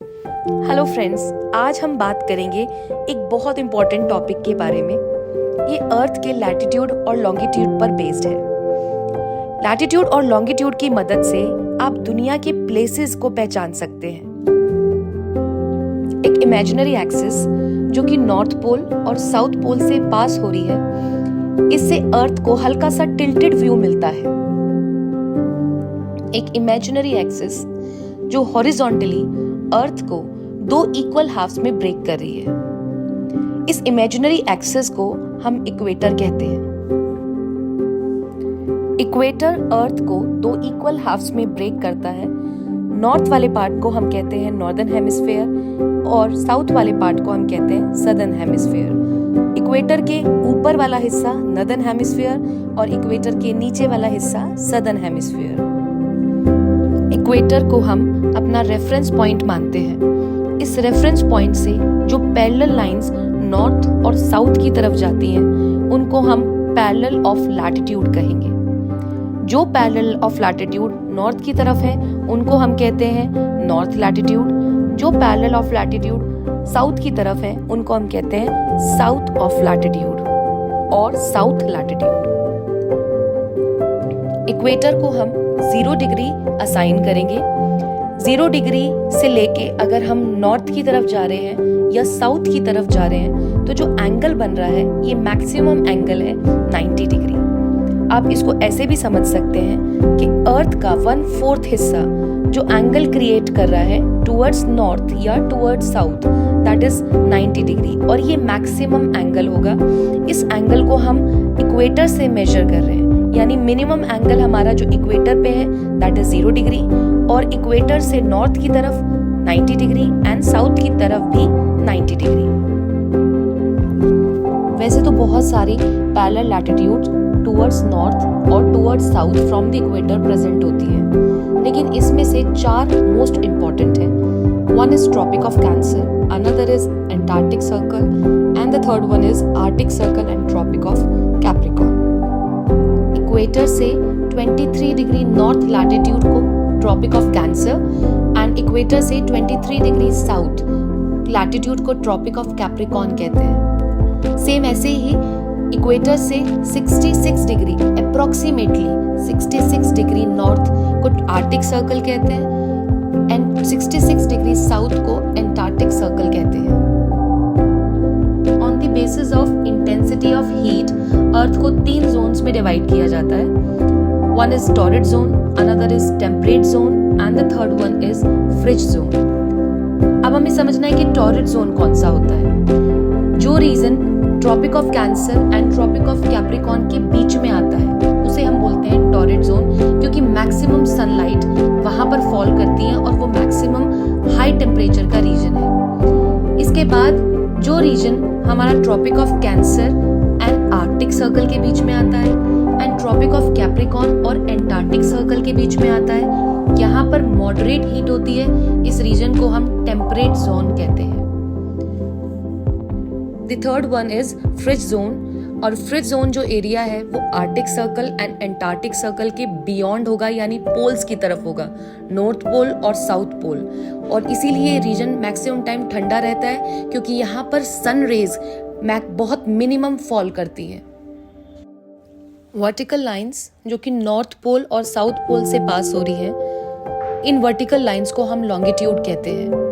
Hello friends, आज हम बात करेंगे एक बहुत इम्पॉर्टेंट टॉपिक के बारे में। ये अर्थ के लैटिट्यूड और लॉन्गिट्यूड पर बेस्ड है। लैटिट्यूड और लॉन्गिट्यूड की मदद से आप दुनिया के प्लेसेस को पहचान सकते हैं। एक इमेजिनरी एक्सिस जो कि नॉर्थ पोल और साउथ पोल से पास हो रही है, इससे अर्थ को हल्का सा टिल्टेड व्यू मिलता है। एक इमेजिनरी एक्सिस जो हॉरिजॉन्टली अर्थ को दो इक्वल हाफ्स में ब्रेक कर रही है। इस इमेजिनरी एक्सिस को हम इक्वेटर कहते हैं। इक्वेटर अर्थ को दो इक्वल हाफ्स में ब्रेक करता है। नॉर्थ वाले पार्ट को हम कहते हैं नॉर्दर्न हेमिस्फीयर और साउथ वाले पार्ट को हम कहते हैं सदर्न हेमिस्फीयर। इक्वेटर के ऊपर वाला हिस्सा नॉर्दर्न हेमिस्फीयर और इक्वेटर के नीचे वाला हिस्सा सदर्न हेमिस्फीयर। इक्वेटर को हम अपना रेफरेंस पॉइंट मानते हैं। इस रेफरेंस पॉइंट से जो पैरेलल लाइंस नॉर्थ और साउथ की तरफ जाती हैं, उनको हम पैरेलल ऑफ लैटिट्यूड कहेंगे। जो पैरेलल ऑफ लैटिट्यूड नॉर्थ की तरफ है, उनको हम कहते हैं नॉर्थ लैटिट्यूड। जो पैरेलल ऑफ लैटिट्यूड साउथ की तरफ है, उनको हम कहते हैं साउथ ऑफ लैटिट्यूड और साउथ लैटिट्यूड। इक्वेटर को हम 0 डिग्री असाइन करेंगे। 0 डिग्री से लेके अगर हम नॉर्थ की तरफ जा रहे हैं या साउथ की तरफ जा रहे हैं, तो जो एंगल बन रहा है, ये मैक्सिमम एंगल है 90 डिग्री। आप इसको ऐसे भी समझ सकते हैं कि अर्थ का 1/4 हिस्सा जो एंगल क्रिएट कर रहा है टुवर्ड्स नॉर्थ या towards south, that is 90 degree, और ये मैक्सिमम एंगल होगा। इस एंगल को हम इक्वेटर से मेजर कर रहे हैं, यानी मिनिमम एंगल हमारा जो इक्वेटर पे है दैट इज 0 डिग्री, और इक्वेटर से नॉर्थ की तरफ 90 डिग्री एंड साउथ की तरफ भी 90 डिग्री। वैसे तो बहुत सारी पैरेलल लैटिट्यूड टुवर्ड्स नॉर्थ और towards south from the equator present होती है, लेकिन इसमें से 4 मोस्ट इंपॉर्टेंट है। One is tropic of cancer, another is antarctic circle and the third one is arctic circle and tropic of capricorn. Equator से 23 degree north latitude को tropic of cancer and equator से 23 degree south latitude को tropic of capricorn कहते हैं। Same ऐसे ही equator से 66 degree approximately 66 degree north को arctic circle कहते हैं एंड 66 डिग्री साउथ को एंटार्क्टिक सर्कल कहते हैं। On the basis of intensity of heat earth को 3 जोन्स में डिवाइड किया जाता है। One is torrid zone, another is temperate zone and the third one is frigid zone. अब हमें समझना है कि टॉरिड जोन कौन सा होता है। जो region tropic of cancer and tropic of capricorn के बीच में आता है, उसे हम बोलते हैं टॉरिड जोन, क्योंकि मैक्सिमम सनलाइट वहां पर फॉल करती है और वो मैक्सिमम हाई टेम्परेचर का रीजन है। इसके बाद जो रीजन हमारा tropic of cancer and arctic circle के बीच में आता है एंड ट्रॉपिक ऑफ कैप्रिकॉर्न और एंटार्क्टिक सर्कल के बीच में आता है, यहाँ पर मॉडरेट हीट होती है। इस रीजन को हम टेम्परेट जोन कहते हैं। The third one is frigid zone, और फ्रिज जोन जो एरिया है वो Arctic circle and Antarctic circle के बियॉन्ड होगा, यानी पोल्स की तरफ होगा, नॉर्थ पोल और साउथ पोल। और इसीलिए ये रीजन मैक्सिमम टाइम ठंडा रहता है, क्योंकि यहाँ पर सन रेज बहुत मिनिमम फॉल करती है। वर्टिकल लाइंस जो कि नॉर्थ पोल और साउथ पोल से पास हो रही है, इन वर्टिकल लाइंस को हम लॉन्गिट्यूड कहते हैं।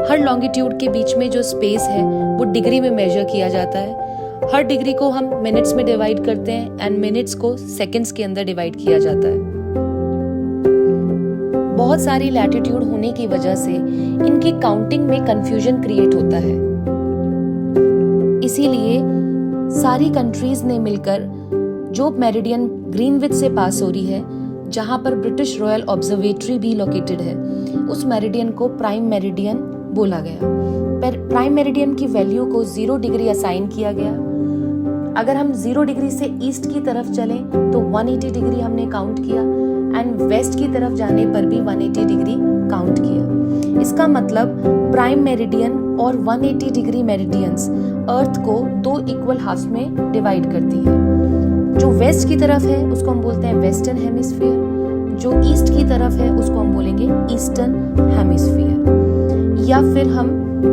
हर लॉन्गिट्यूड के बीच में जो स्पेस है वो डिग्री में मेजर किया जाता है। हर डिग्री को हम मिनट्स में डिवाइड करते हैं एंड मिनट्स को सेकंड्स के अंदर डिवाइड किया जाता है। बहुत सारी लैटिट्यूड होने की वजह से इनकी काउंटिंग में कंफ्यूजन क्रिएट होता है। इसीलिए सारी कंट्रीज ने मिलकर जो मेरिडियन ग्रीनविच से पास हो रही है, जहां पर ब्रिटिश रॉयल ऑब्जर्वेटरी भी लोकेटेड है, उस मेरिडियन को प्राइम मेरिडियन बोला गया। पर प्राइम मेरिडियन की वैल्यू को 0 डिग्री असाइन किया गया। अगर हम 0 डिग्री से ईस्ट की तरफ चलें तो 180 डिग्री हमने काउंट किया एंड वेस्ट की तरफ जाने पर भी 180 डिग्री काउंट किया। इसका मतलब प्राइम मेरिडियन और 180 डिग्री मेरिडियंस अर्थ को 2 इक्वल हाफ्स में डिवाइड करती है। जो वेस्ट की तरफ है उसको हम बोलते हैं वेस्टर्न हेमिस्फीयर, जो ईस्ट की तरफ है उसको हम बोलेंगे ईस्टर्न हेमिस्फीयर। या फिर हम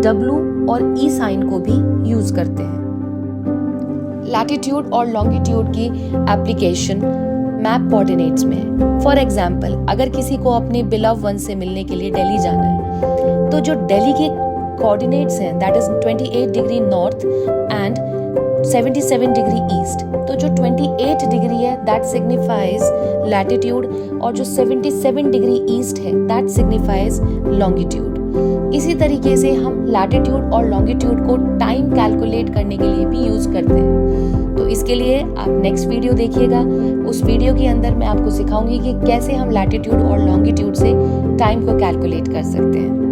W और E साइन को भी यूज करते हैं। लैटिट्यूड और लॉन्गिट्यूड की एप्लीकेशन मैप कोऑर्डिनेट्स में है। फॉर एग्जाम्पल, अगर किसी को अपने बिलव वन से मिलने के लिए दिल्ली जाना है, तो जो दिल्ली के कोऑर्डिनेट्स हैं that is 28 degree north and 77 degree east, तो जो 28 डिग्री है दैट सिग्निफाइज लैटिट्यूड और जो 77 डिग्री ईस्ट है दैट सिग्निफाइज लॉन्गिट्यूड। इसी तरीके से हम लैटिट्यूड और लॉन्गिट्यूड को टाइम कैलकुलेट करने के लिए भी यूज करते हैं। तो इसके लिए आप नेक्स्ट वीडियो देखिएगा। उस वीडियो के अंदर मैं आपको सिखाऊंगी कि कैसे हम लैटिट्यूड और लॉन्गिट्यूड से टाइम को कैलकुलेट कर सकते हैं।